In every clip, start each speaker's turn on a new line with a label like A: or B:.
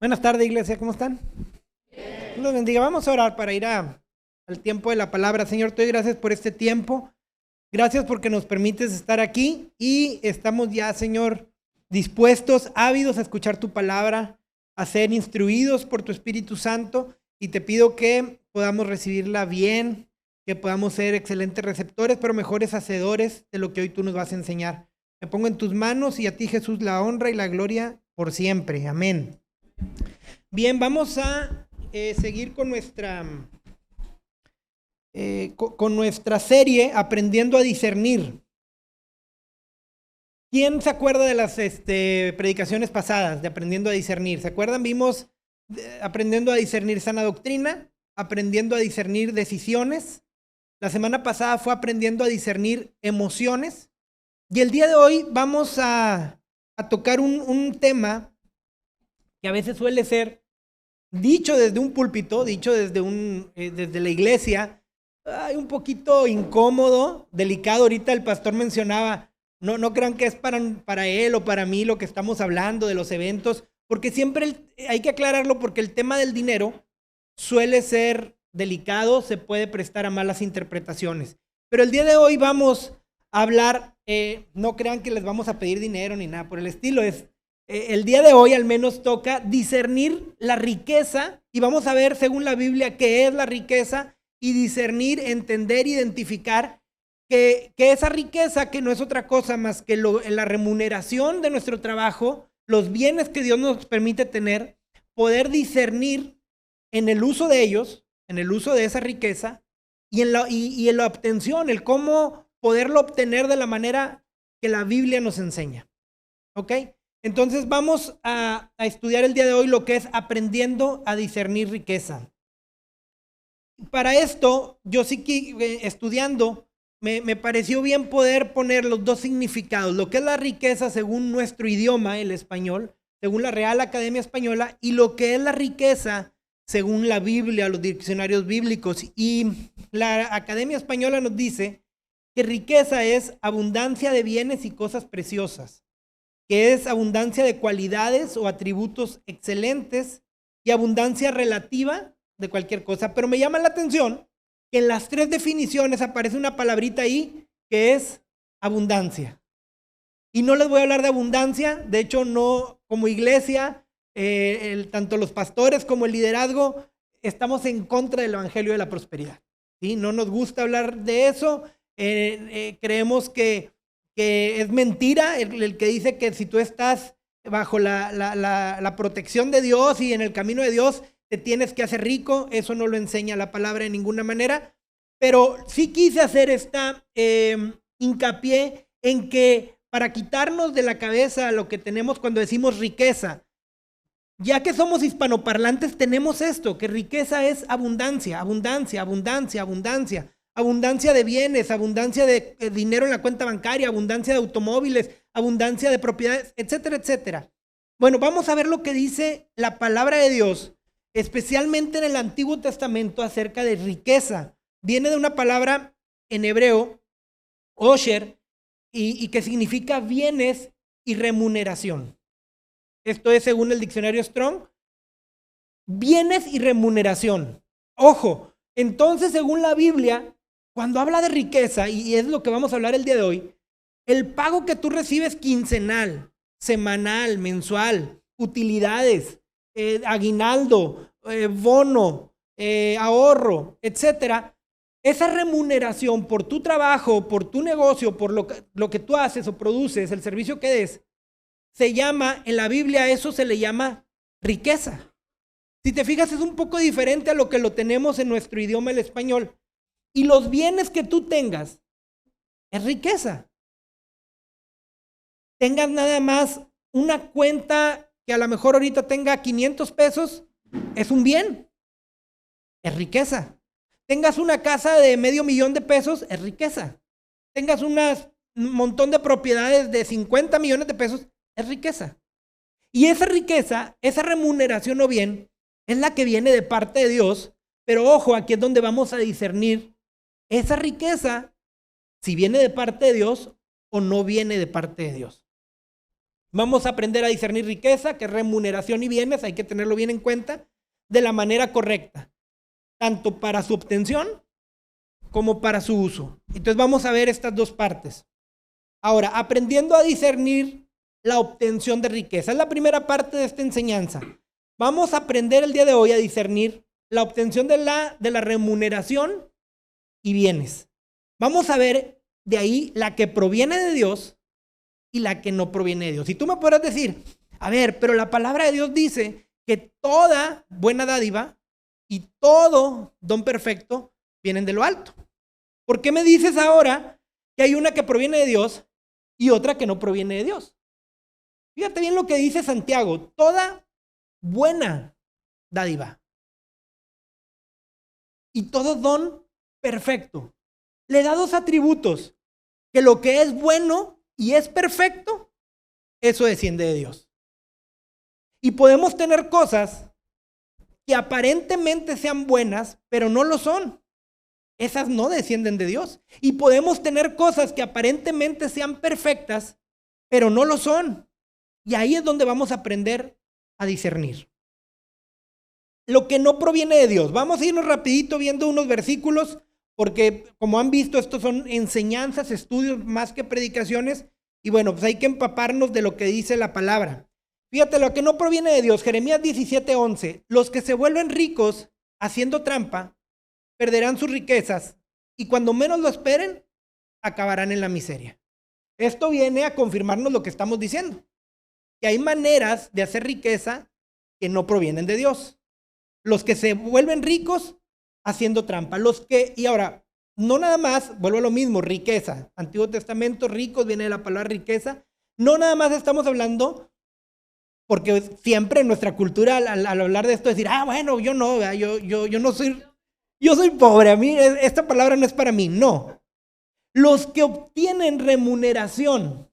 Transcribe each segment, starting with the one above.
A: Buenas tardes, iglesia, ¿cómo están? Dios los bendiga. Vamos a orar para ir al tiempo de la palabra. Señor, te doy gracias por este tiempo. Gracias porque nos permites estar aquí y estamos ya, Señor, dispuestos, ávidos a escuchar tu palabra, a ser instruidos por tu Espíritu Santo, y te pido que podamos recibirla bien, que podamos ser excelentes receptores, pero mejores hacedores de lo que hoy tú nos vas a enseñar. Me pongo en tus manos y a ti, Jesús, la honra y la gloria por siempre. Amén. Bien, vamos a seguir con nuestra serie Aprendiendo a Discernir. ¿Quién se acuerda de las predicaciones pasadas de Aprendiendo a Discernir? ¿Se acuerdan? Vimos aprendiendo a discernir sana doctrina, aprendiendo a discernir decisiones. La semana pasada fue aprendiendo a discernir emociones. Y el día de hoy vamos a tocar un tema que a veces suele ser dicho desde un púlpito, dicho desde la iglesia, un poquito incómodo, delicado. Ahorita el pastor mencionaba, no crean que es para él o para mí lo que estamos hablando de los eventos, porque siempre hay que aclararlo, porque el tema del dinero suele ser delicado, se puede prestar a malas interpretaciones. Pero el día de hoy vamos a hablar, no crean que les vamos a pedir dinero ni nada por el estilo, el día de hoy al menos toca discernir la riqueza, y vamos a ver según la Biblia qué es la riqueza, y discernir, entender, identificar que esa riqueza, que no es otra cosa más que la remuneración de nuestro trabajo, los bienes que Dios nos permite tener, poder discernir en el uso de ellos, en el uso de esa riqueza, y en la obtención, el cómo poderlo obtener de la manera que la Biblia nos enseña. ¿Ok? Entonces vamos a estudiar el día de hoy lo que es aprendiendo a discernir riqueza. Para esto, yo sí que estudiando, me pareció bien poder poner los dos significados, lo que es la riqueza según nuestro idioma, el español, según la Real Academia Española, y lo que es la riqueza según la Biblia, los diccionarios bíblicos. Y la Academia Española nos dice que riqueza es abundancia de bienes y cosas preciosas, que es abundancia de cualidades o atributos excelentes y abundancia relativa de cualquier cosa. Pero me llama la atención que en las tres definiciones aparece una palabrita ahí que es abundancia. Y no les voy a hablar de abundancia, de hecho no, como iglesia, tanto los pastores como el liderazgo estamos en contra del evangelio de la prosperidad, ¿sí? No nos gusta hablar de eso, creemos que es mentira el que dice que si tú estás bajo la protección de Dios y en el camino de Dios te tienes que hacer rico. Eso no lo enseña la palabra de ninguna manera, pero sí quise hacer esta hincapié en que para quitarnos de la cabeza lo que tenemos cuando decimos riqueza, ya que somos hispanoparlantes, tenemos esto, que riqueza es abundancia, abundancia, abundancia, abundancia. Abundancia de bienes, abundancia de dinero en la cuenta bancaria, abundancia de automóviles, abundancia de propiedades, etcétera, etcétera. Bueno, vamos a ver lo que dice la palabra de Dios, especialmente en el Antiguo Testamento, acerca de riqueza. Viene de una palabra en hebreo, osher, y que significa bienes y remuneración. Esto es según el diccionario Strong, bienes y remuneración. Ojo, entonces según la Biblia, cuando habla de riqueza, y es lo que vamos a hablar el día de hoy, el pago que tú recibes quincenal, semanal, mensual, utilidades, aguinaldo, bono, ahorro, etcétera, esa remuneración por tu trabajo, por tu negocio, por lo que tú haces o produces, el servicio que des, se llama, en la Biblia eso se le llama riqueza. Si te fijas, es un poco diferente a lo que lo tenemos en nuestro idioma, el español. Y los bienes que tú tengas es riqueza. Tengas nada más una cuenta que a lo mejor ahorita tenga 500 pesos, es un bien, es riqueza. Tengas una casa de $500,000 de pesos, es riqueza. Tengas un montón de propiedades de 50 millones de pesos, es riqueza. Y esa riqueza, esa remuneración o bien, es la que viene de parte de Dios. Pero ojo, aquí es donde vamos a discernir esa riqueza, si viene de parte de Dios o no viene de parte de Dios. Vamos a aprender a discernir riqueza, que es remuneración y bienes, hay que tenerlo bien en cuenta, de la manera correcta, tanto para su obtención como para su uso. Entonces vamos a ver estas dos partes. Ahora, aprendiendo a discernir la obtención de riqueza. Es la primera parte de esta enseñanza. Vamos a aprender el día de hoy a discernir la obtención de la remuneración y bienes. Vamos a ver de ahí la que proviene de Dios y la que no proviene de Dios. Y tú me podrás decir, a ver, pero la palabra de Dios dice que toda buena dádiva y todo don perfecto vienen de lo alto. ¿Por qué me dices ahora que hay una que proviene de Dios y otra que no proviene de Dios? Fíjate bien lo que dice Santiago, toda buena dádiva y todo don perfecto. Le da dos atributos, que lo que es bueno y es perfecto, eso desciende de Dios. Y podemos tener cosas que aparentemente sean buenas, pero no lo son. Esas no descienden de Dios. Y podemos tener cosas que aparentemente sean perfectas, pero no lo son. Y ahí es donde vamos a aprender a discernir. Lo que no proviene de Dios. Vamos a irnos rapidito viendo unos versículos, porque como han visto, estos son enseñanzas, estudios más que predicaciones. Y bueno, pues hay que empaparnos de lo que dice la palabra. Fíjate, lo que no proviene de Dios, Jeremías 17:11. Los que se vuelven ricos haciendo trampa, perderán sus riquezas y cuando menos lo esperen, acabarán en la miseria. Esto viene a confirmarnos lo que estamos diciendo, que hay maneras de hacer riqueza que no provienen de Dios. Los que se vuelven ricos haciendo trampa, y ahora, no nada más, vuelvo a lo mismo, riqueza. Antiguo Testamento, ricos, viene de la palabra riqueza. No nada más estamos hablando, porque siempre en nuestra cultura al hablar de esto decir, bueno, yo no soy... Yo soy pobre, a mí esta palabra no es para mí. No. Los que obtienen remuneración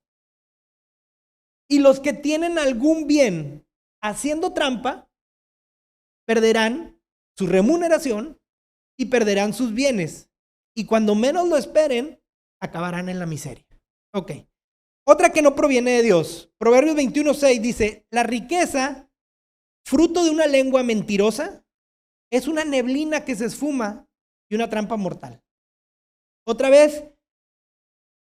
A: y los que tienen algún bien haciendo trampa, perderán su remuneración y perderán sus bienes. Y cuando menos lo esperen, acabarán en la miseria. Ok. Otra que no proviene de Dios. Proverbios 21:6 dice, la riqueza, fruto de una lengua mentirosa, es una neblina que se esfuma y una trampa mortal. Otra vez,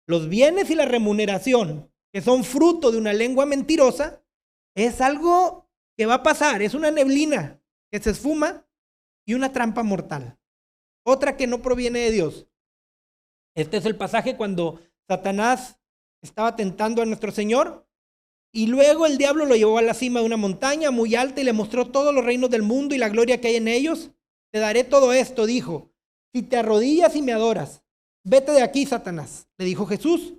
A: los bienes y la remuneración, que son fruto de una lengua mentirosa, es algo que va a pasar, es una neblina que se esfuma y una trampa mortal. Otra que no proviene de Dios. Este es el pasaje cuando Satanás estaba tentando a nuestro Señor y luego el diablo lo llevó a la cima de una montaña muy alta y le mostró todos los reinos del mundo y la gloria que hay en ellos. Te daré todo esto, dijo, si te arrodillas y me adoras. Vete de aquí, Satanás, le dijo Jesús,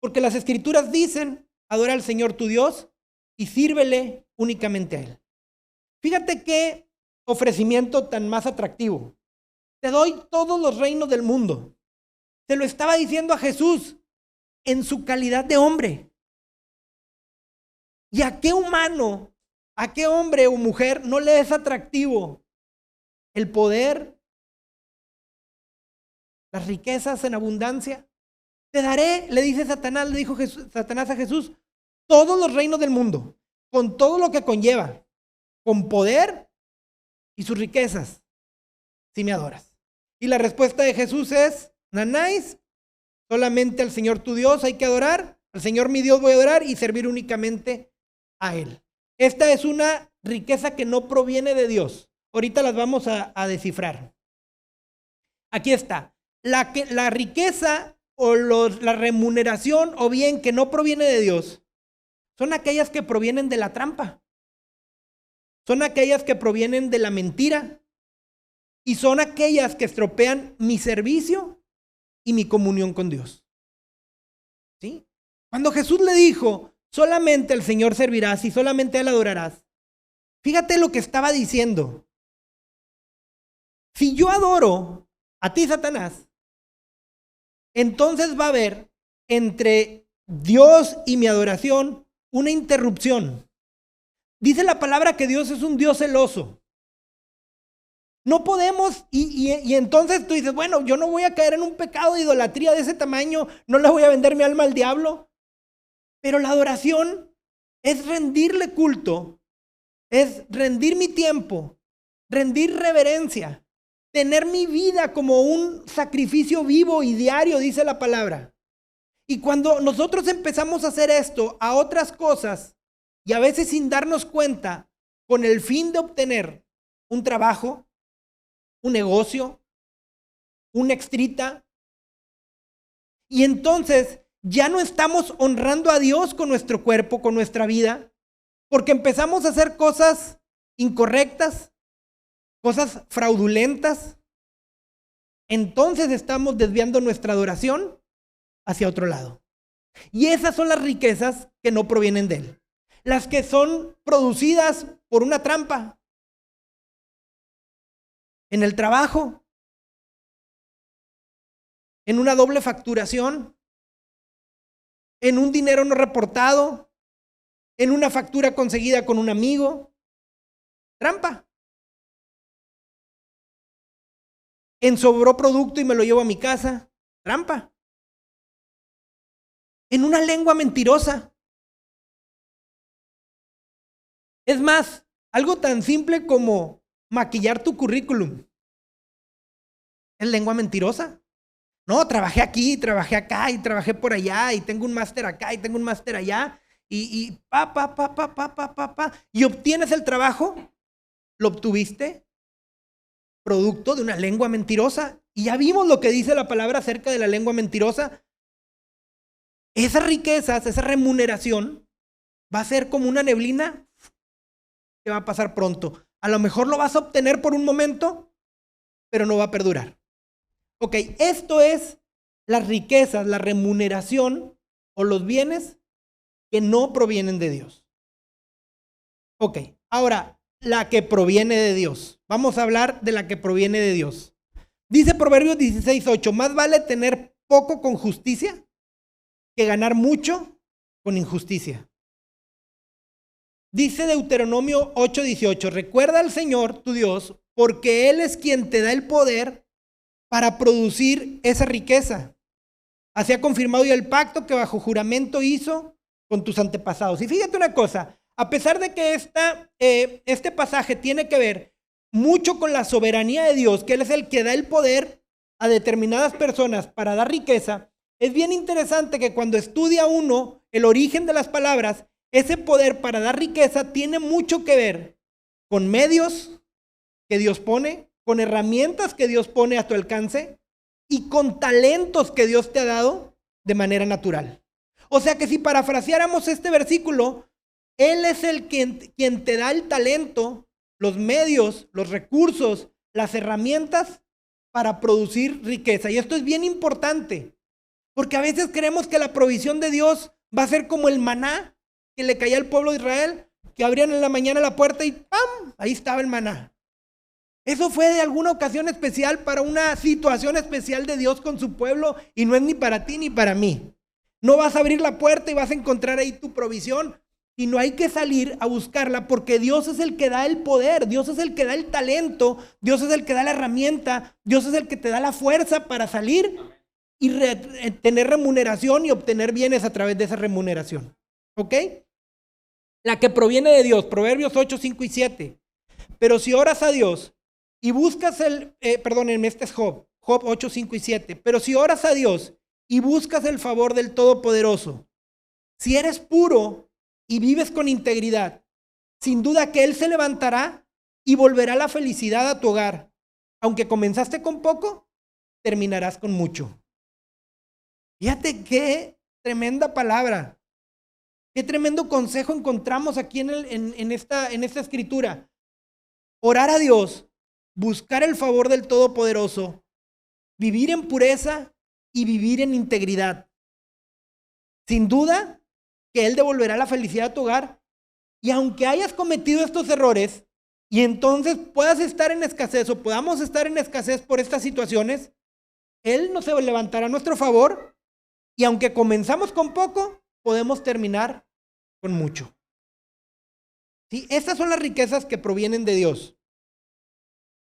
A: porque las escrituras dicen, adora al Señor tu Dios y sírvele únicamente a Él. Fíjate qué ofrecimiento tan más atractivo. Te doy todos los reinos del mundo. Se lo estaba diciendo a Jesús en su calidad de hombre. ¿Y a qué humano, a qué hombre o mujer no le es atractivo el poder, las riquezas en abundancia? Te daré, le dice Satanás, le dijo Satanás a Jesús, todos los reinos del mundo, con todo lo que conlleva, con poder y sus riquezas, si me adoras. Y la respuesta de Jesús es, nanáis, solamente al Señor tu Dios hay que adorar, al Señor mi Dios voy a adorar y servir únicamente a Él. Esta es una riqueza que no proviene de Dios. Ahorita las vamos a descifrar. Aquí está. La riqueza o la remuneración o bien que no proviene de Dios son aquellas que provienen de la trampa. Son aquellas que provienen de la mentira. Y son aquellas que estropean mi servicio y mi comunión con Dios. ¿Sí? Cuando Jesús le dijo, solamente al Señor servirás y solamente a Él adorarás. Fíjate lo que estaba diciendo. Si yo adoro a ti, Satanás, entonces va a haber entre Dios y mi adoración una interrupción. Dice la palabra que Dios es un Dios celoso. No podemos, y entonces tú dices, bueno, yo no voy a caer en un pecado de idolatría de ese tamaño, no le voy a vender mi alma al diablo. Pero la adoración es rendirle culto, es rendir mi tiempo, rendir reverencia, tener mi vida como un sacrificio vivo y diario, dice la palabra. Y cuando nosotros empezamos a hacer esto a otras cosas, y a veces sin darnos cuenta, con el fin de obtener un trabajo, un negocio, una extrita, y entonces ya no estamos honrando a Dios con nuestro cuerpo, con nuestra vida, porque empezamos a hacer cosas incorrectas, cosas fraudulentas. Entonces estamos desviando nuestra adoración hacia otro lado. Y esas son las riquezas que no provienen de Él. Las que son producidas por una trampa. En el trabajo. En una doble facturación. En un dinero no reportado. En una factura conseguida con un amigo. Trampa. En sobró producto y me lo llevo a mi casa. Trampa. En una lengua mentirosa. Es más, algo tan simple como maquillar tu currículum. ¿Es lengua mentirosa? No, trabajé aquí, trabajé acá y trabajé por allá y tengo un máster acá y tengo un máster allá y y obtienes el trabajo, lo obtuviste producto de una lengua mentirosa. Y ya vimos lo que dice la palabra acerca de la lengua mentirosa. Esas riquezas, esa remuneración va a ser como una neblina que va a pasar pronto. A lo mejor lo vas a obtener por un momento, pero no va a perdurar. Ok, esto es las riquezas, la remuneración o los bienes que no provienen de Dios. Ok, ahora, la que proviene de Dios. Vamos a hablar de la que proviene de Dios. Dice Proverbios 16:8, más vale tener poco con justicia que ganar mucho con injusticia. Dice Deuteronomio 8:18, recuerda al Señor tu Dios, porque Él es quien te da el poder para producir esa riqueza. Así ha confirmado ya el pacto que bajo juramento hizo con tus antepasados. Y fíjate una cosa, a pesar de que este pasaje tiene que ver mucho con la soberanía de Dios, que Él es el que da el poder a determinadas personas para dar riqueza, es bien interesante que cuando estudia uno el origen de las palabras, ese poder para dar riqueza tiene mucho que ver con medios que Dios pone, con herramientas que Dios pone a tu alcance y con talentos que Dios te ha dado de manera natural. O sea que si parafraseáramos este versículo, Él es el quien te da el talento, los medios, los recursos, las herramientas para producir riqueza. Y esto es bien importante, porque a veces creemos que la provisión de Dios va a ser como el maná que le caía al pueblo de Israel, que abrían en la mañana la puerta y ¡pam! Ahí estaba el maná. Eso fue de alguna ocasión especial para una situación especial de Dios con su pueblo y no es ni para ti ni para mí. No vas a abrir la puerta y vas a encontrar ahí tu provisión, y no hay que salir a buscarla porque Dios es el que da el poder, Dios es el que da el talento, Dios es el que da la herramienta, Dios es el que te da la fuerza para salir y tener remuneración y obtener bienes a través de esa remuneración. ¿Ok? La que proviene de Dios, Proverbios 8, 5 y 7. Pero si oras a Dios y buscas perdónenme, este es Job 8, 5 y 7. Pero si oras a Dios y buscas el favor del Todopoderoso, si eres puro y vives con integridad, sin duda que Él se levantará y volverá la felicidad a tu hogar. Aunque comenzaste con poco, terminarás con mucho. Fíjate qué tremenda palabra. Qué tremendo consejo encontramos aquí en esta escritura. Orar a Dios, buscar el favor del Todopoderoso, vivir en pureza y vivir en integridad. Sin duda que Él devolverá la felicidad a tu hogar. Y aunque hayas cometido estos errores y entonces puedas estar en escasez o podamos estar en escasez por estas situaciones, Él nos levantará a nuestro favor y aunque comenzamos con poco, podemos terminar con mucho. ¿Sí? Estas son las riquezas que provienen de Dios.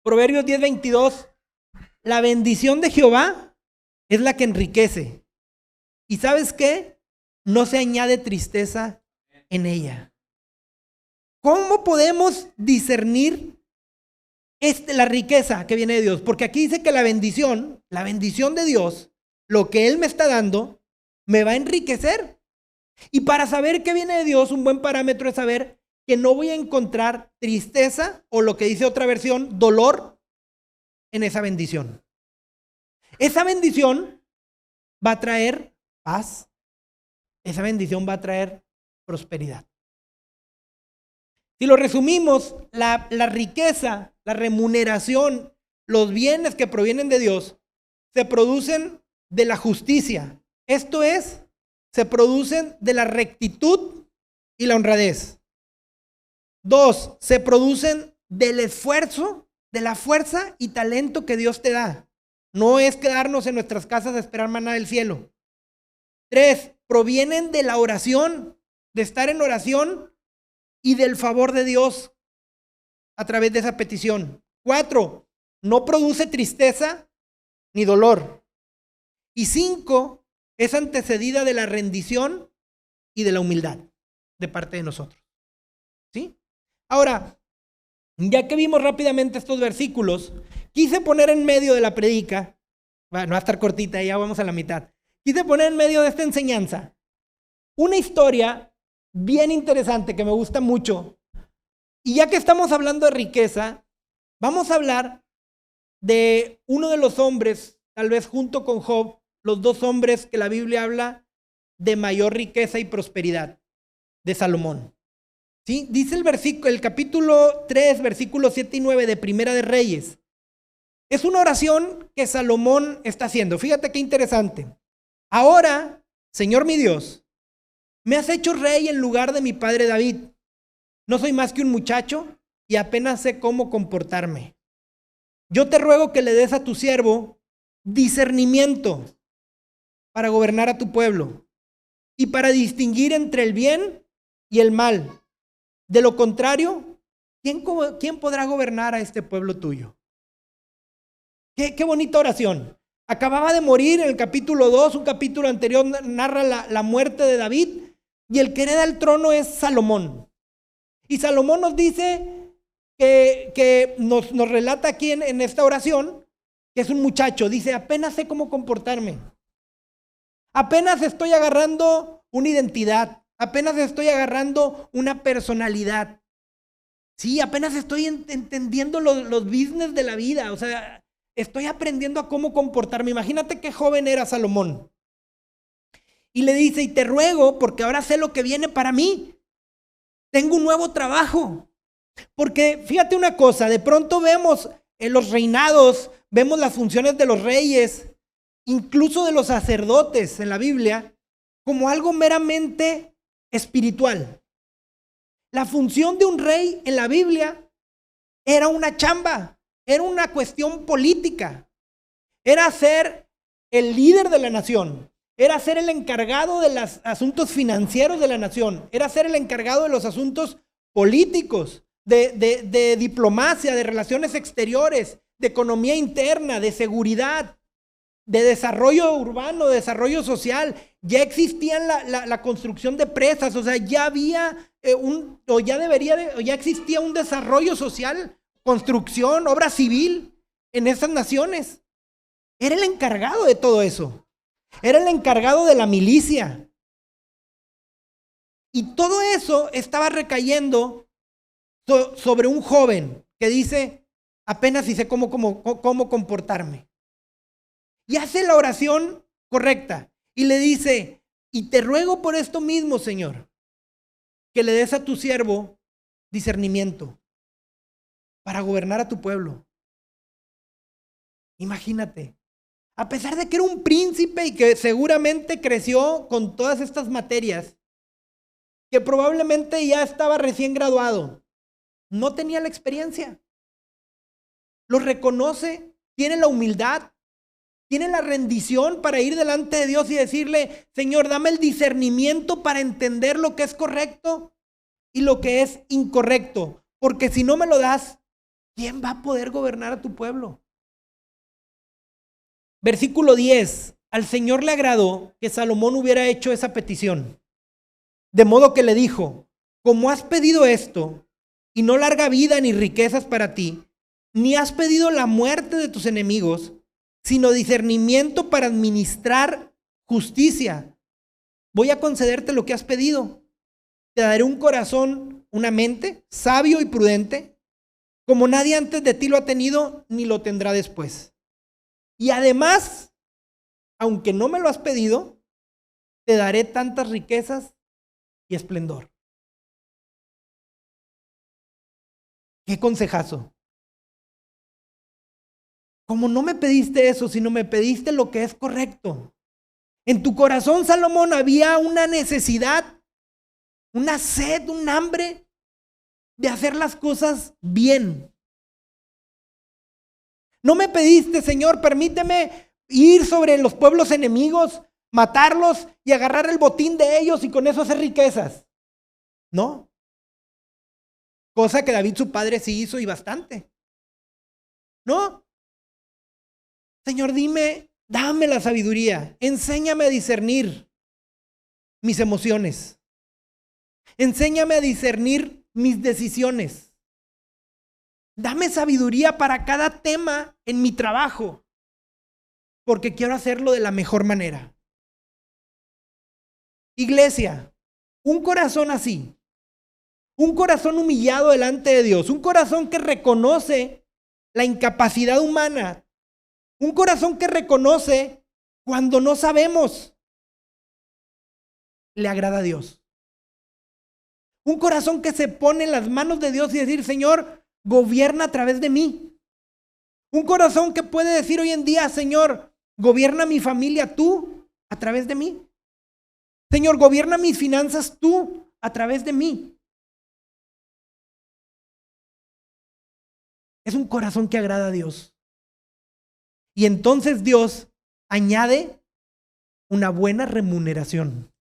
A: Proverbios 10:22. La bendición de Jehová es la que enriquece. ¿Y sabes qué? No se añade tristeza en ella. ¿Cómo podemos discernir la riqueza que viene de Dios? Porque aquí dice que la bendición de Dios, lo que Él me está dando, me va a enriquecer. Y para saber qué viene de Dios, un buen parámetro es saber que no voy a encontrar tristeza o, lo que dice otra versión, dolor en esa bendición. Esa bendición va a traer paz. Esa bendición va a traer prosperidad. Si lo resumimos, la riqueza, la remuneración, los bienes que provienen de Dios, se producen de la justicia. Esto es, se producen de la rectitud y la honradez. 2, se producen del esfuerzo, de la fuerza y talento que Dios te da. No es quedarnos en nuestras casas a esperar maná del cielo. 3, provienen de la oración, de estar en oración y del favor de Dios a través de esa petición. 4, no produce tristeza ni dolor. Y 5, es antecedida de la rendición y de la humildad de parte de nosotros. ¿Sí? Ahora, ya que vimos rápidamente estos versículos, quise poner en medio de la predica, bueno, va a estar cortita, ya vamos a la mitad. Quise poner en medio de esta enseñanza una historia bien interesante que me gusta mucho. Y ya que estamos hablando de riqueza, vamos a hablar de uno de los hombres, tal vez junto con Job, los dos hombres que la Biblia habla de mayor riqueza y prosperidad, de Salomón. ¿Sí? Dice el capítulo 3, versículos 7 y 9 de Primera de Reyes. Es una oración que Salomón está haciendo. Fíjate qué interesante. Ahora, Señor mi Dios, me has hecho rey en lugar de mi padre David. No soy más que un muchacho y apenas sé cómo comportarme. Yo te ruego que le des a tu siervo discernimiento para gobernar a tu pueblo y para distinguir entre el bien y el mal. De lo contrario, ¿quién podrá gobernar a este pueblo tuyo? Qué bonita oración. Acababa de morir en el capítulo 2, un capítulo anterior narra la muerte de David, y el que hereda el trono es Salomón. Y Salomón nos dice que nos relata aquí en esta oración que es un muchacho. Dice, apenas sé cómo comportarme. Apenas estoy agarrando una identidad. Apenas estoy agarrando una personalidad. Sí, apenas estoy entendiendo los business de la vida. O sea, estoy aprendiendo a cómo comportarme. Imagínate qué joven era Salomón. Y le dice, y te ruego, porque ahora sé lo que viene para mí. Tengo un nuevo trabajo. Porque fíjate una cosa, de pronto vemos en los reinados, vemos las funciones de los reyes, incluso de los sacerdotes en la Biblia, como algo meramente espiritual. La función de un rey en la Biblia era una chamba, era una cuestión política, era ser el líder de la nación, era ser el encargado de los asuntos financieros de la nación, era ser el encargado de los asuntos políticos, de diplomacia, de relaciones exteriores, de economía interna, de seguridad, de desarrollo urbano, de desarrollo social. Ya existía la construcción de presas, o sea, ya había ya existía un desarrollo social, construcción, obra civil en esas naciones. Era el encargado de todo eso. Era el encargado de la milicia. Y todo eso estaba recayendo sobre un joven que dice, apenas sé cómo comportarme. Y hace la oración correcta y le dice, y te ruego por esto mismo, Señor, que le des a tu siervo discernimiento para gobernar a tu pueblo. Imagínate, a pesar de que era un príncipe y que seguramente creció con todas estas materias, que probablemente ya estaba recién graduado, no tenía la experiencia. Lo reconoce, tiene la humildad, tiene la rendición para ir delante de Dios y decirle, Señor, dame el discernimiento para entender lo que es correcto y lo que es incorrecto. Porque si no me lo das, ¿quién va a poder gobernar a tu pueblo? Versículo 10. Al Señor le agradó que Salomón hubiera hecho esa petición. De modo que le dijo: como has pedido esto, y no larga vida ni riquezas para ti, ni has pedido la muerte de tus enemigos, sino discernimiento para administrar justicia, voy a concederte lo que has pedido. Te daré un corazón, una mente sabio y prudente, como nadie antes de ti lo ha tenido, ni lo tendrá después. Y además, aunque no me lo has pedido, te daré tantas riquezas y esplendor. ¡Qué consejazo! Como no me pediste eso, sino me pediste lo que es correcto. En tu corazón, Salomón, había una necesidad, una sed, un hambre de hacer las cosas bien. No me pediste, Señor, permíteme ir sobre los pueblos enemigos, matarlos y agarrar el botín de ellos y con eso hacer riquezas. No. Cosa que David, su padre, sí hizo y bastante. No. Señor, dame la sabiduría. Enséñame a discernir mis emociones. Enséñame a discernir mis decisiones. Dame sabiduría para cada tema en mi trabajo, porque quiero hacerlo de la mejor manera. Iglesia, un corazón así, un corazón humillado delante de Dios, un corazón que reconoce la incapacidad humana, un corazón que reconoce cuando no sabemos, le agrada a Dios. Un corazón que se pone en las manos de Dios y decir: Señor, gobierna a través de mí. Un corazón que puede decir hoy en día: Señor, gobierna mi familia tú a través de mí. Señor, gobierna mis finanzas tú a través de mí. Es un corazón que agrada a Dios. Y entonces Dios añade una buena remuneración.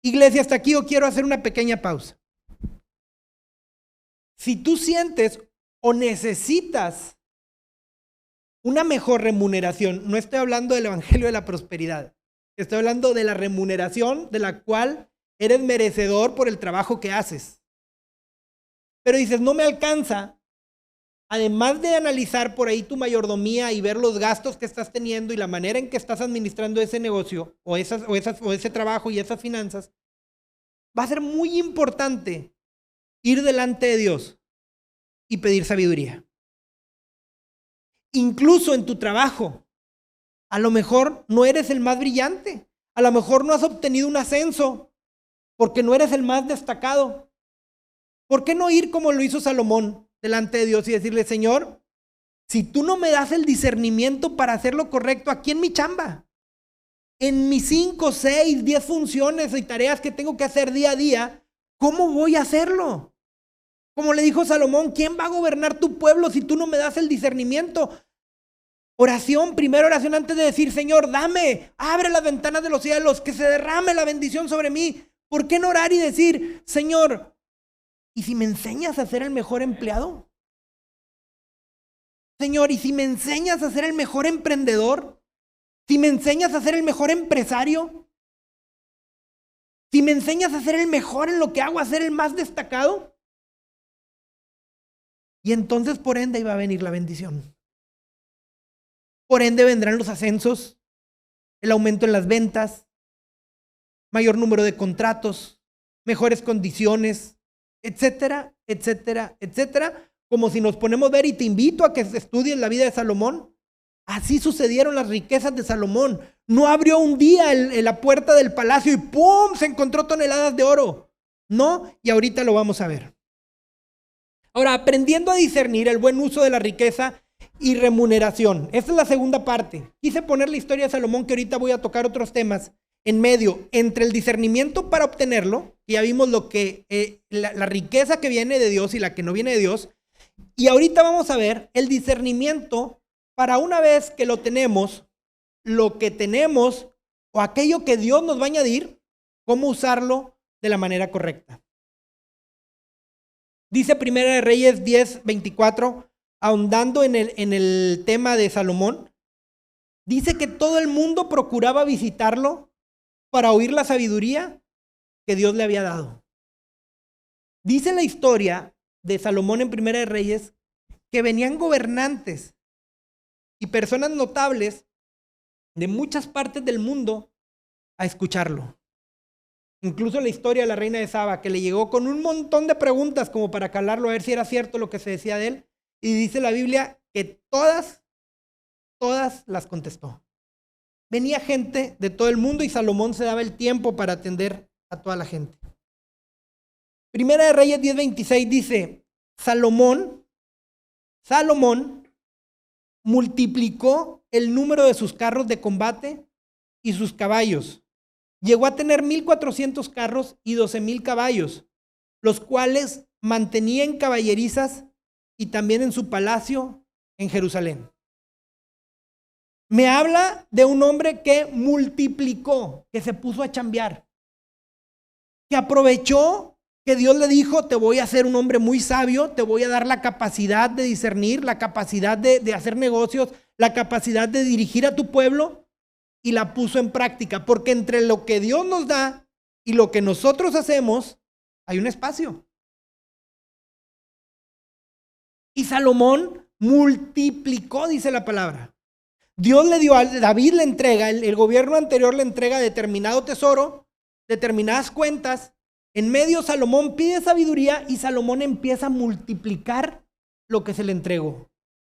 A: Iglesia, hasta aquí yo quiero hacer una pequeña pausa. Si tú sientes o necesitas una mejor remuneración, no estoy hablando del evangelio de la prosperidad, estoy hablando de la remuneración de la cual eres merecedor por el trabajo que haces. Pero dices: no me alcanza. Además de analizar por ahí tu mayordomía y ver los gastos que estás teniendo y la manera en que estás administrando ese negocio o ese trabajo y esas finanzas, va a ser muy importante ir delante de Dios y pedir sabiduría. Incluso en tu trabajo, a lo mejor no eres el más brillante, a lo mejor no has obtenido un ascenso porque no eres el más destacado. ¿Por qué no ir como lo hizo Salomón delante de Dios y decirle: Señor, si tú no me das el discernimiento para hacer lo correcto aquí en mi chamba, en mis 5, 6, 10 funciones y tareas que tengo que hacer día a día, ¿cómo voy a hacerlo? Como le dijo Salomón: ¿quién va a gobernar tu pueblo si tú no me das el discernimiento? Oración, primera oración antes de decir: Señor, abre las ventanas de los cielos, que se derrame la bendición sobre mí. ¿Por qué no orar y decir: Señor, ¿y si me enseñas a ser el mejor empleado? Señor, ¿y si me enseñas a ser el mejor emprendedor? ¿Si me enseñas a ser el mejor empresario? ¿Si me enseñas a ser el mejor en lo que hago, a ser el más destacado? Y entonces, por ende, iba a venir la bendición. Por ende, vendrán los ascensos, el aumento en las ventas, mayor número de contratos, mejores condiciones, etcétera, etcétera, etcétera. Como si nos ponemos a ver, y te invito a que estudies la vida de Salomón. Así sucedieron las riquezas de Salomón. No abrió un día la puerta del palacio y ¡pum!, se encontró toneladas de oro. No, y ahorita lo vamos a ver. Ahora, aprendiendo a discernir el buen uso de la riqueza y remuneración. Esta es la segunda parte. Quise poner la historia de Salomón, que ahorita voy a tocar otros temas, en medio, entre el discernimiento para obtenerlo, y ya vimos lo que la riqueza que viene de Dios y la que no viene de Dios, y ahorita vamos a ver el discernimiento para, una vez que lo tenemos, lo que tenemos o aquello que Dios nos va a añadir, cómo usarlo de la manera correcta. Dice Primera de Reyes 10:24, ahondando en el tema de Salomón, dice que todo el mundo procuraba visitarlo para oír la sabiduría que Dios le había dado. Dice la historia de Salomón en Primera de Reyes que venían gobernantes y personas notables de muchas partes del mundo a escucharlo. Incluso la historia de la reina de Saba, que le llegó con un montón de preguntas como para calarlo a ver si era cierto lo que se decía de él. Y dice la Biblia que todas las contestó. Venía gente de todo el mundo y Salomón se daba el tiempo para atender a toda la gente. Primera de Reyes 10:26 dice, Salomón multiplicó el número de sus carros de combate y sus caballos. Llegó a tener 1,400 carros y 12,000 caballos, los cuales mantenía en caballerizas y también en su palacio en Jerusalén. Me habla de un hombre que multiplicó, que se puso a chambear, que aprovechó que Dios le dijo, te voy a hacer un hombre muy sabio, te voy a dar la capacidad de discernir, la capacidad de hacer negocios, la capacidad de dirigir a tu pueblo, y la puso en práctica, porque entre lo que Dios nos da y lo que nosotros hacemos, hay un espacio. Y Salomón multiplicó, dice la palabra. Dios le dio a David, le entrega, el gobierno anterior le entrega determinado tesoro, determinadas cuentas. En medio Salomón pide sabiduría y Salomón empieza a multiplicar lo que se le entregó.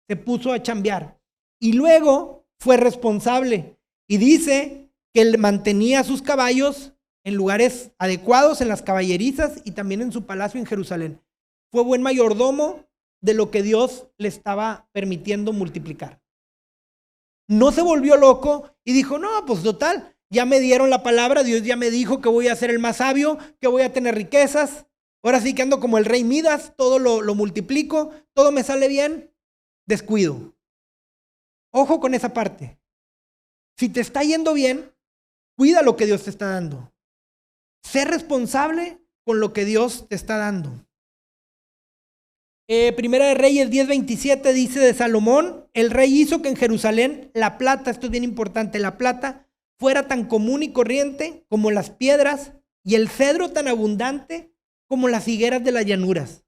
A: Se puso a chambear. Y luego fue responsable. Y dice que él mantenía a sus caballos en lugares adecuados, en las caballerizas y también en su palacio en Jerusalén. Fue buen mayordomo de lo que Dios le estaba permitiendo multiplicar. No se volvió loco y dijo, no, pues total, ya me dieron la palabra, Dios ya me dijo que voy a ser el más sabio, que voy a tener riquezas. Ahora sí que ando como el rey Midas, todo lo multiplico, todo me sale bien, descuido. Ojo con esa parte. Si te está yendo bien, cuida lo que Dios te está dando. Sé responsable con lo que Dios te está dando. Primera de Reyes 10:27 dice de Salomón, el rey hizo que en Jerusalén la plata, esto es bien importante, la plata fuera tan común y corriente como las piedras y el cedro tan abundante como las higueras de las llanuras.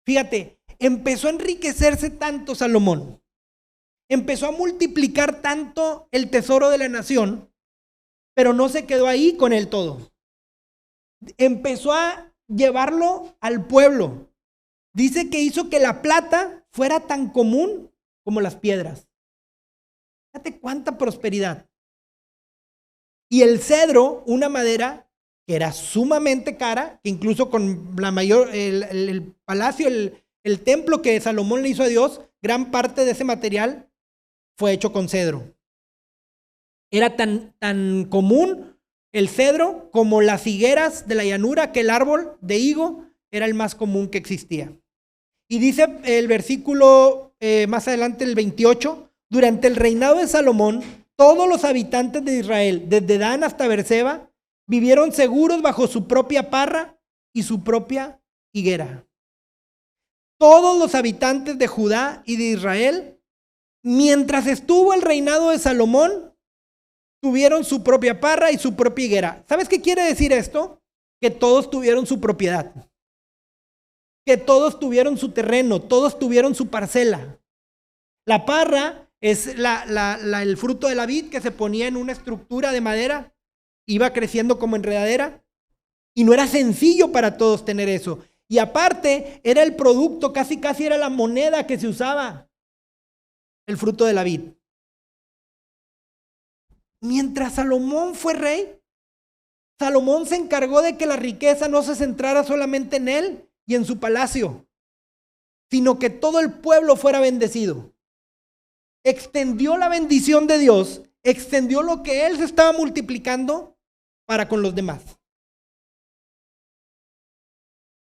A: Fíjate, empezó a enriquecerse tanto Salomón. Empezó a multiplicar tanto el tesoro de la nación, pero no se quedó ahí con él todo. Empezó a llevarlo al pueblo. Dice que hizo que la plata fuera tan común como las piedras. Fíjate cuánta prosperidad. Y el cedro, una madera que era sumamente cara, que incluso con la mayor, el palacio, el templo que Salomón le hizo a Dios, gran parte de ese material fue hecho con cedro. Era tan común el cedro como las higueras de la llanura, que el árbol de higo era el más común que existía. Y dice el versículo más adelante, el 28, durante el reinado de Salomón, todos los habitantes de Israel, desde Dan hasta Beerseba, vivieron seguros bajo su propia parra y su propia higuera. Todos los habitantes de Judá y de Israel, mientras estuvo el reinado de Salomón, tuvieron su propia parra y su propia higuera. ¿Sabes qué quiere decir esto? Que todos tuvieron su propiedad. Que todos tuvieron su terreno, todos tuvieron su parcela. La parra es el fruto de la vid que se ponía en una estructura de madera, iba creciendo como enredadera y no era sencillo para todos tener eso. Y aparte era el producto, casi era la moneda que se usaba, el fruto de la vid. Mientras Salomón fue rey, Salomón se encargó de que la riqueza no se centrara solamente en él y en su palacio, sino que todo el pueblo fuera bendecido. Extendió la bendición de Dios, extendió lo que él se estaba multiplicando para con los demás.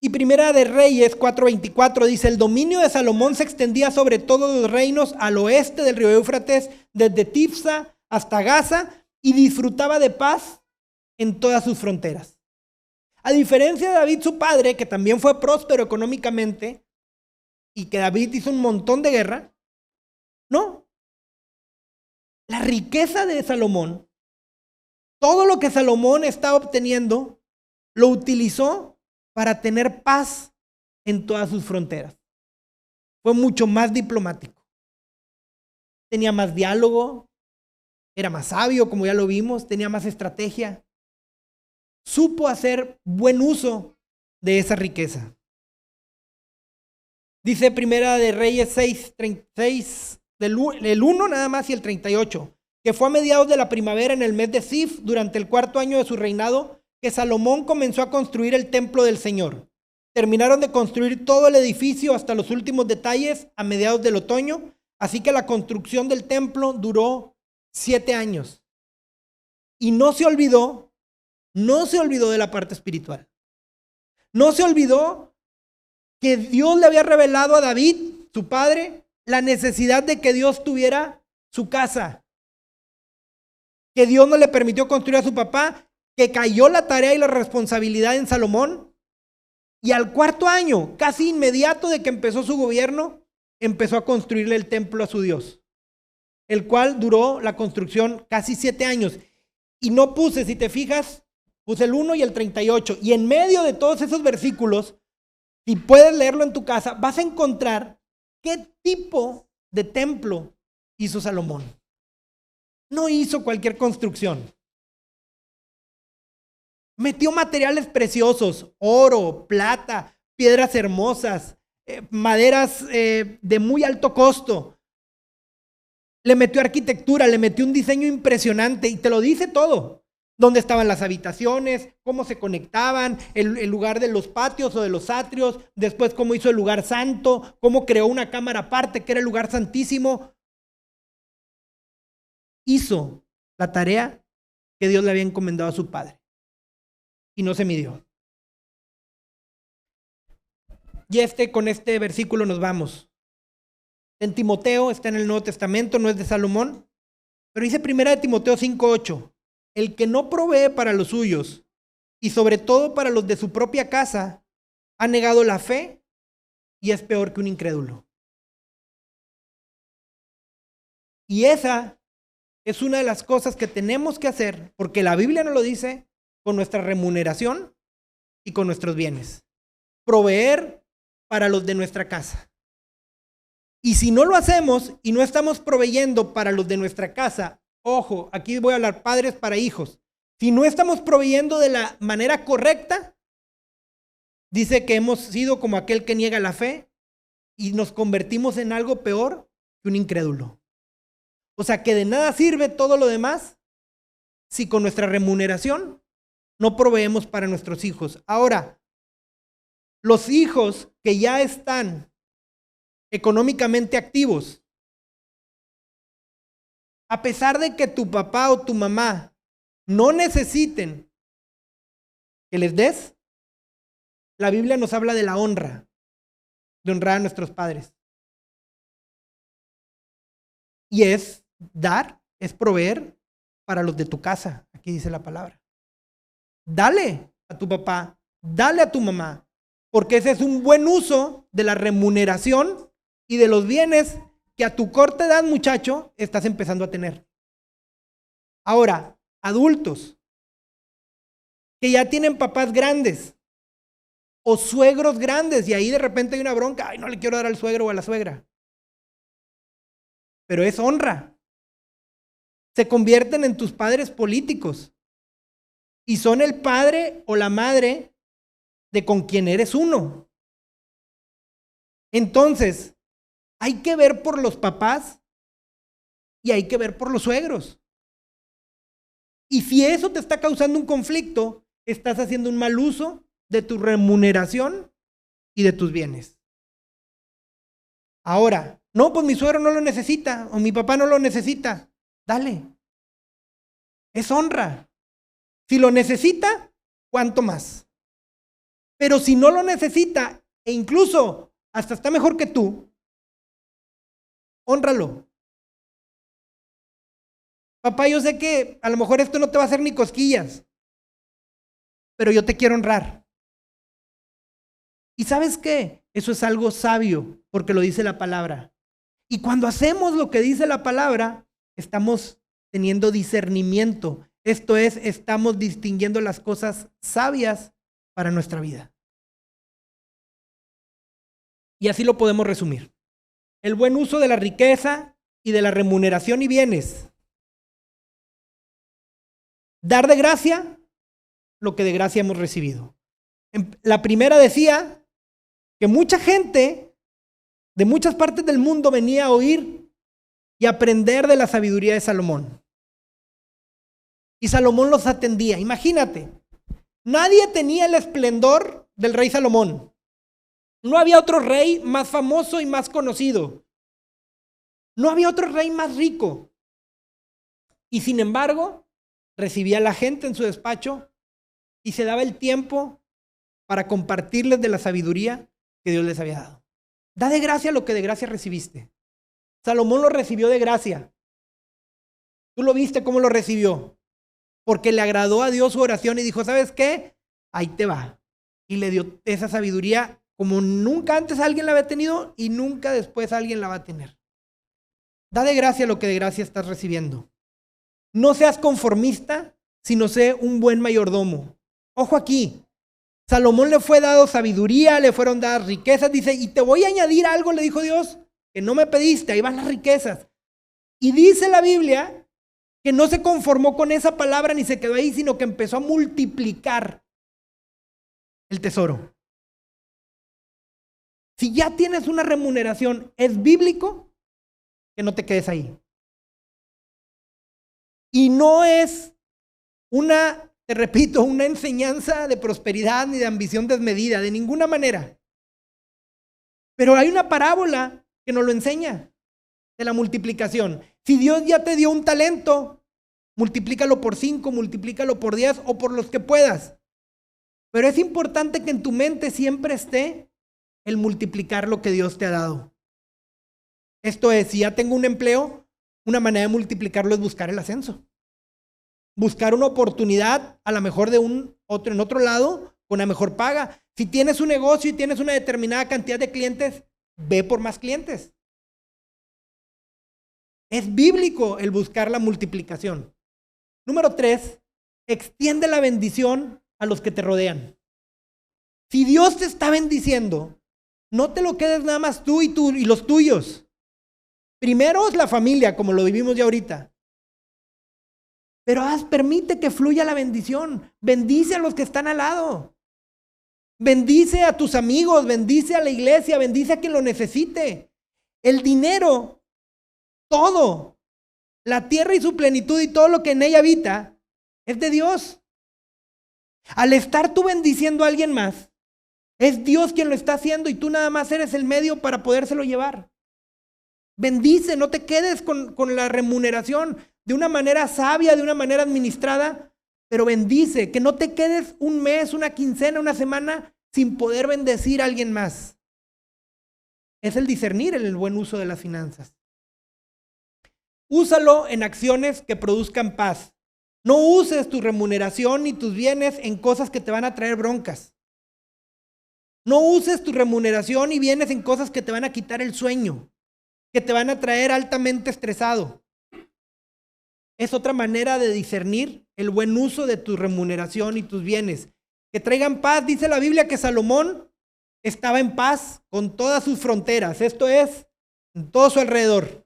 A: Y Primera de Reyes 4:24 dice, el dominio de Salomón se extendía sobre todos los reinos al oeste del río Éufrates, desde Tifsa hasta Gaza, y disfrutaba de paz en todas sus fronteras. A diferencia de David, su padre, que también fue próspero económicamente, y que David hizo un montón de guerra, no. La riqueza de Salomón, todo lo que Salomón estaba obteniendo, lo utilizó para tener paz en todas sus fronteras. Fue mucho más diplomático. Tenía más diálogo, era más sabio, como ya lo vimos, tenía más estrategia. Supo hacer buen uso de esa riqueza. Dice Primera de Reyes 6:36, el 1 nada más y el 38, que fue a mediados de la primavera en el mes de Sif, durante el 4º año de su reinado, que Salomón comenzó a construir el templo del Señor. Terminaron de construir todo el edificio hasta los últimos detalles a mediados del otoño, así que la construcción del templo duró 7 años. Y no se olvidó de la parte espiritual. No se olvidó que Dios le había revelado a David, su padre, la necesidad de que Dios tuviera su casa. Que Dios no le permitió construir a su papá, que cayó la tarea y la responsabilidad en Salomón. Y al 4º año, casi inmediato de que empezó su gobierno, empezó a construirle el templo a su Dios, el cual duró la construcción casi 7 años. Y no puse, si te fijas, puse el 1 y el 38. Y en medio de todos esos versículos, si puedes leerlo en tu casa, vas a encontrar qué tipo de templo hizo Salomón. No hizo cualquier construcción. Metió materiales preciosos, oro, plata, piedras hermosas, maderas de muy alto costo. Le metió arquitectura, le metió un diseño impresionante y te lo dice todo. Dónde estaban las habitaciones, cómo se conectaban, el lugar de los patios o de los atrios, después cómo hizo el lugar santo, cómo creó una cámara aparte que era el lugar santísimo. Hizo la tarea que Dios le había encomendado a su padre y no se midió. Y con este versículo nos vamos. En Timoteo, está en el Nuevo Testamento, no es de Salomón, pero dice 1 Timoteo 5:8. El que no provee para los suyos y sobre todo para los de su propia casa, ha negado la fe y es peor que un incrédulo. Y esa es una de las cosas que tenemos que hacer, porque la Biblia nos lo dice, con nuestra remuneración y con nuestros bienes. Proveer para los de nuestra casa. Y si no lo hacemos y no estamos proveyendo para los de nuestra casa, ojo, aquí voy a hablar padres para hijos. Si no estamos proveyendo de la manera correcta, dice que hemos sido como aquel que niega la fe y nos convertimos en algo peor que un incrédulo. O sea que de nada sirve todo lo demás si con nuestra remuneración no proveemos para nuestros hijos. Ahora, los hijos que ya están económicamente activos, a pesar de que tu papá o tu mamá no necesiten que les des, la Biblia nos habla de la honra, de honrar a nuestros padres. Y es dar, es proveer para los de tu casa. Aquí dice la palabra. Dale a tu papá, dale a tu mamá, porque ese es un buen uso de la remuneración y de los bienes que a tu corta edad, muchacho, estás empezando a tener. Ahora, adultos que ya tienen papás grandes o suegros grandes y ahí de repente hay una bronca, ay, no le quiero dar al suegro o a la suegra. Pero es honra. Se convierten en tus padres políticos y son el padre o la madre de con quien eres uno. Entonces, hay que ver por los papás y hay que ver por los suegros. Y si eso te está causando un conflicto, estás haciendo un mal uso de tu remuneración y de tus bienes. Ahora, no, pues mi suegro no lo necesita o mi papá no lo necesita. Dale. Es honra. Si lo necesita, ¿cuánto más? Pero si no lo necesita e incluso hasta está mejor que tú, hónralo. Papá, yo sé que a lo mejor esto no te va a hacer ni cosquillas, pero yo te quiero honrar. ¿Y sabes qué? Eso es algo sabio, porque lo dice la palabra. Y cuando hacemos lo que dice la palabra, estamos teniendo discernimiento. Esto es, estamos distinguiendo las cosas sabias para nuestra vida. Y así lo podemos resumir. El buen uso de la riqueza y de la remuneración y bienes. Dar de gracia lo que de gracia hemos recibido. La primera decía que mucha gente de muchas partes del mundo venía a oír y aprender de la sabiduría de Salomón. Y Salomón los atendía. Imagínate, nadie tenía el esplendor del rey Salomón. No había otro rey más famoso y más conocido. No había otro rey más rico. Y sin embargo, recibía a la gente en su despacho y se daba el tiempo para compartirles de la sabiduría que Dios les había dado. Da de gracia lo que de gracia recibiste. Salomón lo recibió de gracia. Tú lo viste cómo lo recibió. Porque le agradó a Dios su oración y dijo, ¿sabes qué? Ahí te va. Y le dio esa sabiduría como nunca antes alguien la había tenido y nunca después alguien la va a tener. Da de gracia lo que de gracia estás recibiendo. No seas conformista, sino sé un buen mayordomo. Ojo aquí. Salomón le fue dado sabiduría, le fueron dadas riquezas. Dice, y te voy a añadir algo, le dijo Dios, que no me pediste, ahí van las riquezas. Y dice la Biblia que no se conformó con esa palabra ni se quedó ahí, sino que empezó a multiplicar el tesoro. Si ya tienes una remuneración, es bíblico que no te quedes ahí. Y no es te repito, una enseñanza de prosperidad ni de ambición desmedida, de ninguna manera. Pero hay una parábola que nos lo enseña de la multiplicación. Si Dios ya te dio un talento, multiplícalo por 5, multiplícalo por 10 o por los que puedas. Pero es importante que en tu mente siempre esté el multiplicar lo que Dios te ha dado. Esto es, si ya tengo un empleo, una manera de multiplicarlo es buscar el ascenso. Buscar una oportunidad, a lo mejor en otro lado, con una mejor paga. Si tienes un negocio y tienes una determinada cantidad de clientes, ve por más clientes. Es bíblico el buscar la multiplicación. Número 3, extiende la bendición a los que te rodean. Si Dios te está bendiciendo, no te lo quedes nada más tú y los tuyos. Primero es la familia, como lo vivimos ya ahorita. Pero permite que fluya la bendición. Bendice a los que están al lado. Bendice a tus amigos, bendice a la iglesia, bendice a quien lo necesite. El dinero, todo, la tierra y su plenitud y todo lo que en ella habita, es de Dios. Al estar tú bendiciendo a alguien más, es Dios quien lo está haciendo y tú nada más eres el medio para podérselo llevar. Bendice, no te quedes con la remuneración de una manera sabia, de una manera administrada, pero bendice, que no te quedes un mes, una quincena, una semana sin poder bendecir a alguien más. Es el discernir el buen uso de las finanzas. Úsalo en acciones que produzcan paz. No uses tu remuneración ni tus bienes en cosas que te van a traer broncas. No uses tu remuneración y bienes en cosas que te van a quitar el sueño, que te van a traer altamente estresado. Es otra manera de discernir el buen uso de tu remuneración y tus bienes. Que traigan paz. Dice la Biblia que Salomón estaba en paz con todas sus fronteras. Esto es, en todo su alrededor.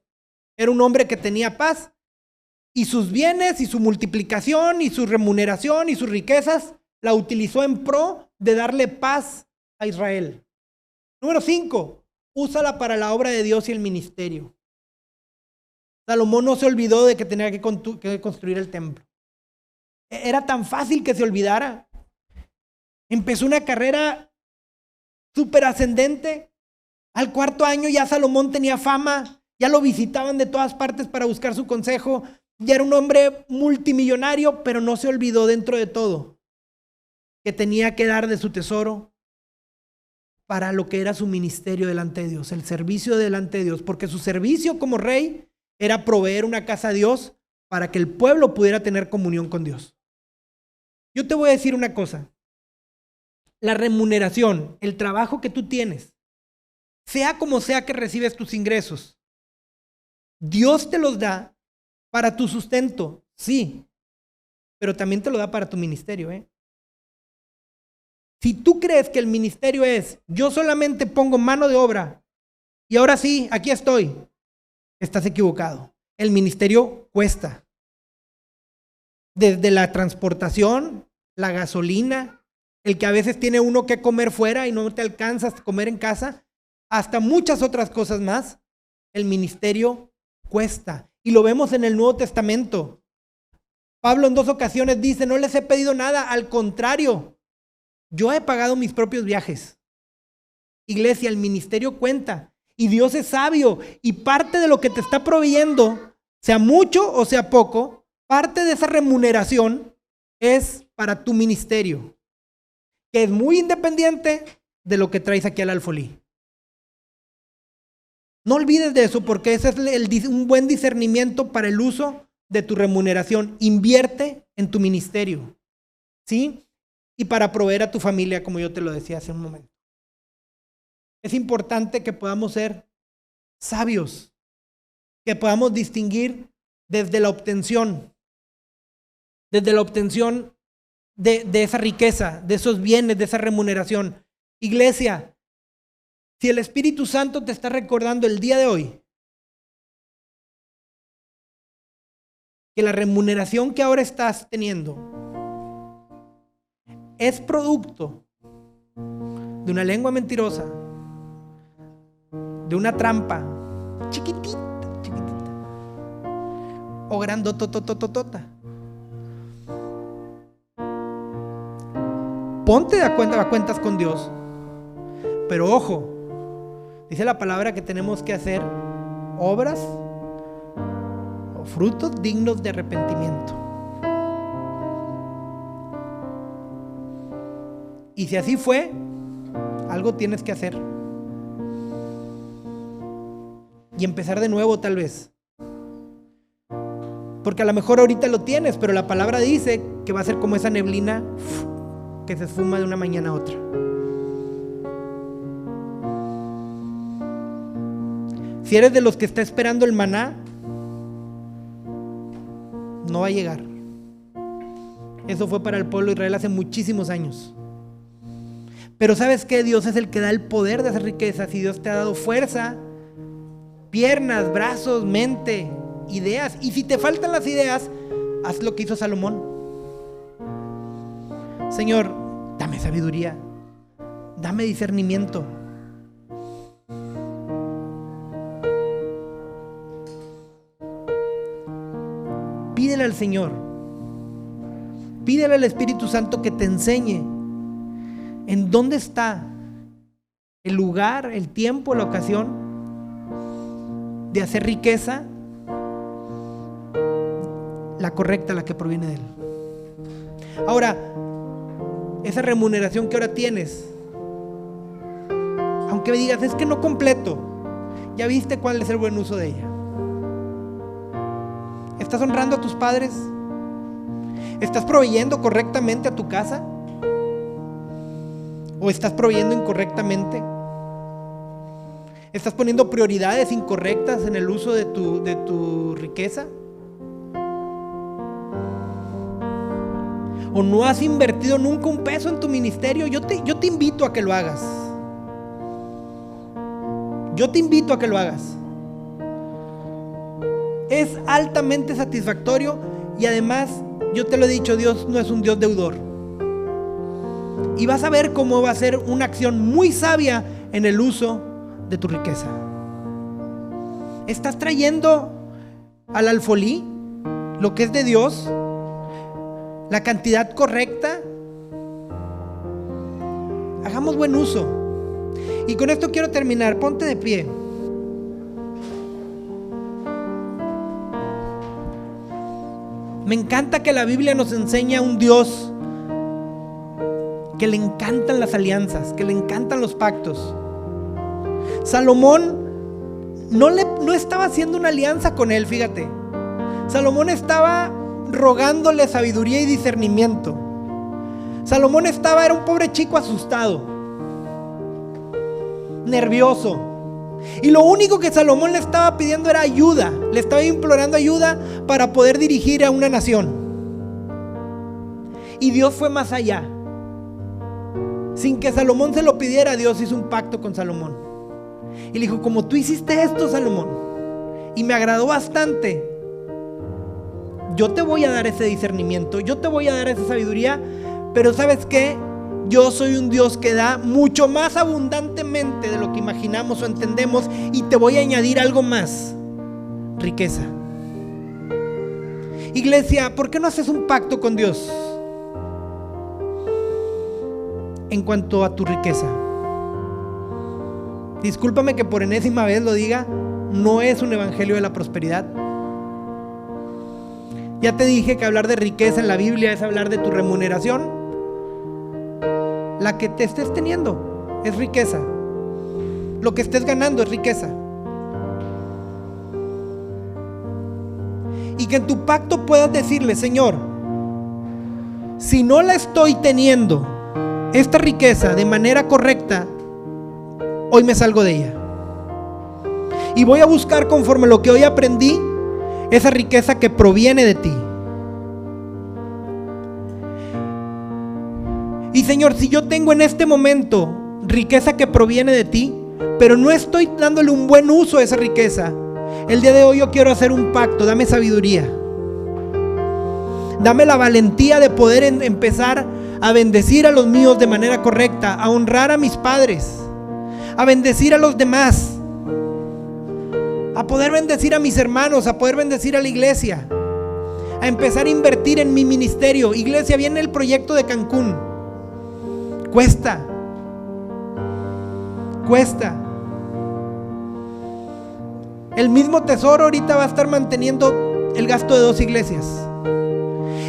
A: Era un hombre que tenía paz. Y sus bienes y su multiplicación y su remuneración y sus riquezas la utilizó en pro de darle paz a Israel. Número 5. Úsala para la obra de Dios y el ministerio. Salomón no se olvidó de que tenía que construir el templo. Era tan fácil que se olvidara. Empezó una carrera súper ascendente. Al 4.º año ya Salomón tenía fama. Ya lo visitaban de todas partes para buscar su consejo. Ya era un hombre multimillonario, pero no se olvidó dentro de todo que tenía que dar de su tesoro para lo que era su ministerio delante de Dios, el servicio delante de Dios, porque su servicio como rey era proveer una casa a Dios para que el pueblo pudiera tener comunión con Dios. Yo te voy a decir una cosa, la remuneración, el trabajo que tú tienes, sea como sea que recibes tus ingresos, Dios te los da para tu sustento, sí, pero también te lo da para tu ministerio, Si tú crees que el ministerio es, yo solamente pongo mano de obra y ahora sí, aquí estoy, estás equivocado. El ministerio cuesta. Desde la transportación, la gasolina, el que a veces tiene uno que comer fuera y no te alcanzas a comer en casa, hasta muchas otras cosas más, el ministerio cuesta. Y lo vemos en el Nuevo Testamento. Pablo en 2 ocasiones dice, no les he pedido nada, al contrario, yo he pagado mis propios viajes. Iglesia, el ministerio cuenta y Dios es sabio y parte de lo que te está proveyendo, sea mucho o sea poco, parte de esa remuneración es para tu ministerio, que es muy independiente de lo que traes aquí al Alfolí. No olvides de eso porque ese es un buen discernimiento para el uso de tu remuneración. Invierte en tu ministerio, ¿sí? Y para proveer a tu familia, como yo te lo decía hace un momento. Es importante que podamos ser sabios, que podamos distinguir desde la obtención de esa riqueza, de esos bienes, de esa remuneración. Iglesia, si el Espíritu Santo te está recordando el día de hoy que la remuneración que ahora estás teniendo es producto de una lengua mentirosa, de una trampa chiquitita, o grandototototota, ponte a cuentas con Dios. Pero ojo, dice la palabra que tenemos que hacer obras o frutos dignos de arrepentimiento. Y si así fue, algo tienes que hacer. Y empezar de nuevo tal vez. Porque a lo mejor ahorita lo tienes, pero la palabra dice que va a ser como esa neblina que se esfuma de una mañana a otra. Si eres de los que está esperando el maná, no va a llegar. Eso fue para el pueblo de Israel hace muchísimos años. Pero ¿sabes qué? Dios es el que da el poder de hacer riquezas y Dios te ha dado fuerza, piernas, brazos, mente, ideas. Y si te faltan las ideas, haz lo que hizo Salomón. Señor, dame sabiduría, dame discernimiento. Pídele al Señor, pídele al Espíritu Santo que te enseñe en dónde está el lugar, el tiempo, la ocasión de hacer riqueza, la correcta, la que proviene de Él. Ahora, esa remuneración que ahora tienes, aunque me digas, es que no completo, ya viste cuál es el buen uso de ella. ¿Estás honrando a tus padres? ¿Estás proveyendo correctamente a tu casa? ¿O estás proveyendo incorrectamente? ¿Estás poniendo prioridades incorrectas en el uso de tu riqueza? ¿O no has invertido nunca un peso en tu ministerio? Yo te invito a que lo hagas. Yo te invito a que lo hagas. Es altamente satisfactorio y además, yo te lo he dicho, Dios no es un Dios deudor. Y vas a ver cómo va a ser una acción muy sabia en el uso de tu riqueza. ¿Estás trayendo al alfolí lo que es de Dios? ¿La cantidad correcta? Hagamos buen uso. Y con esto quiero terminar. Ponte de pie. Me encanta que la Biblia nos enseña a un Dios que le encantan las alianzas, que le encantan los pactos. Salomón no estaba haciendo una alianza con él, fíjate. Salomón estaba rogándole sabiduría y discernimiento. Salomón era un pobre chico asustado, nervioso. Y lo único que Salomón le estaba pidiendo era ayuda. Le estaba implorando ayuda para poder dirigir a una nación. Y Dios fue más allá. Sin que Salomón se lo pidiera, Dios hizo un pacto con Salomón. Y le dijo, como tú hiciste esto, Salomón, y me agradó bastante, yo te voy a dar ese discernimiento, yo te voy a dar esa sabiduría, pero ¿sabes qué? Yo soy un Dios que da mucho más abundantemente de lo que imaginamos o entendemos, y te voy a añadir algo más: riqueza. Iglesia, ¿por qué no haces un pacto con Dios en cuanto a tu riqueza? Discúlpame que por enésima vez lo diga, no es un evangelio de la prosperidad. Ya te dije que hablar de riqueza en la Biblia es hablar de tu remuneración. La que te estés teniendo es riqueza. Lo que estés ganando es riqueza. Y que en tu pacto puedas decirle: Señor, si no la estoy teniendo, esta riqueza, de manera correcta, hoy me salgo de ella y voy a buscar, conforme lo que hoy aprendí, esa riqueza que proviene de ti. Y Señor, si yo tengo en este momento riqueza que proviene de ti, pero no estoy dándole un buen uso a esa riqueza, el día de hoy yo quiero hacer un pacto. Dame sabiduría, dame la valentía de poder empezar a bendecir a los míos de manera correcta, a honrar a mis padres, a bendecir a los demás, a poder bendecir a mis hermanos, a poder bendecir a la iglesia, a empezar a invertir en mi ministerio. Iglesia, viene el proyecto de Cancún. Cuesta. El mismo Tesoro ahorita va a estar manteniendo el gasto de 2 iglesias.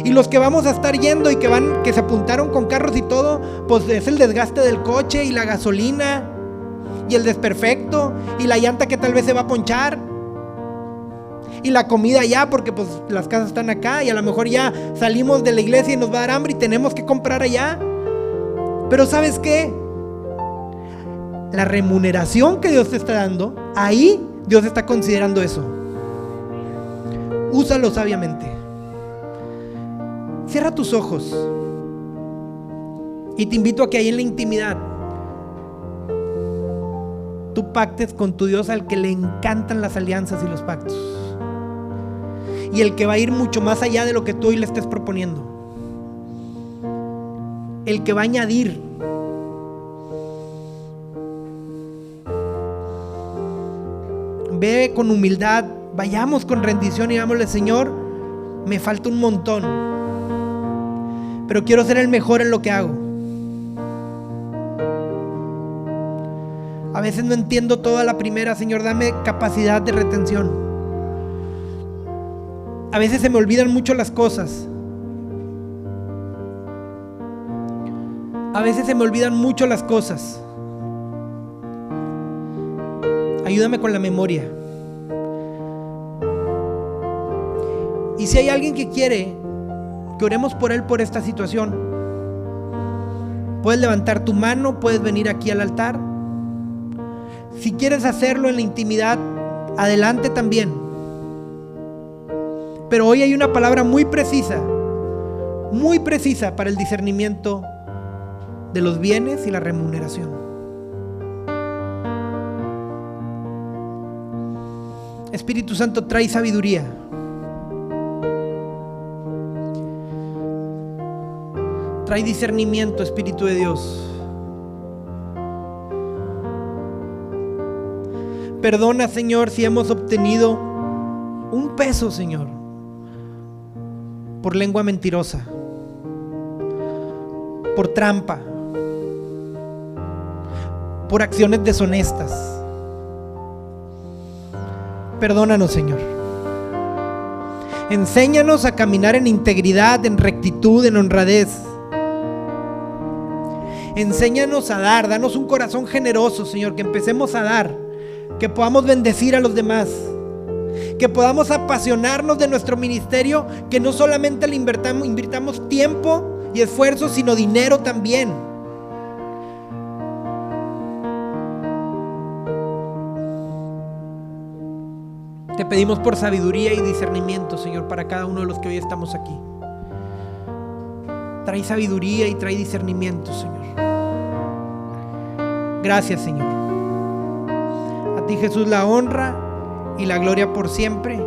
A: Y los que vamos a estar yendo y que se apuntaron con carros y todo, pues es el desgaste del coche y la gasolina y el desperfecto y la llanta que tal vez se va a ponchar y la comida allá, porque pues las casas están acá y a lo mejor ya salimos de la iglesia y nos va a dar hambre y tenemos que comprar allá. Pero ¿sabes qué? La remuneración que Dios te está dando, ahí Dios está considerando eso. Úsalo sabiamente. Cierra tus ojos y te invito a que ahí en la intimidad tú pactes con tu Dios, al que le encantan las alianzas y los pactos, y el que va a ir mucho más allá de lo que tú hoy le estés proponiendo, el que va a añadir. Ve con humildad, vayamos con rendición y digámosle: Señor, me falta un montón, pero quiero ser el mejor en lo que hago. A veces no entiendo toda la primera, Señor, dame capacidad de retención. A veces se me olvidan mucho las cosas. Ayúdame con la memoria. Y si hay alguien que quiere que oremos por él, por esta situación, puedes levantar tu mano, puedes venir aquí al altar. Si quieres hacerlo en la intimidad, adelante también. Pero hoy hay una palabra muy precisa para el discernimiento de los bienes y la remuneración. Espíritu Santo, trae sabiduría. Trae discernimiento, Espíritu de Dios. Perdona, Señor, si hemos obtenido un peso, Señor, por lengua mentirosa, por trampa, por acciones deshonestas. Perdónanos, Señor. Enséñanos a caminar en integridad, en rectitud, en honradez. Enséñanos a dar, danos un corazón generoso, Señor, que empecemos a dar, que podamos bendecir a los demás, que podamos apasionarnos de nuestro ministerio, que no solamente le invirtamos tiempo y esfuerzo, sino dinero también. Te pedimos por sabiduría y discernimiento, Señor, para cada uno de los que hoy estamos aquí. Trae sabiduría y trae discernimiento, Señor. Gracias, Señor. A ti, Jesús, la honra y la gloria por siempre.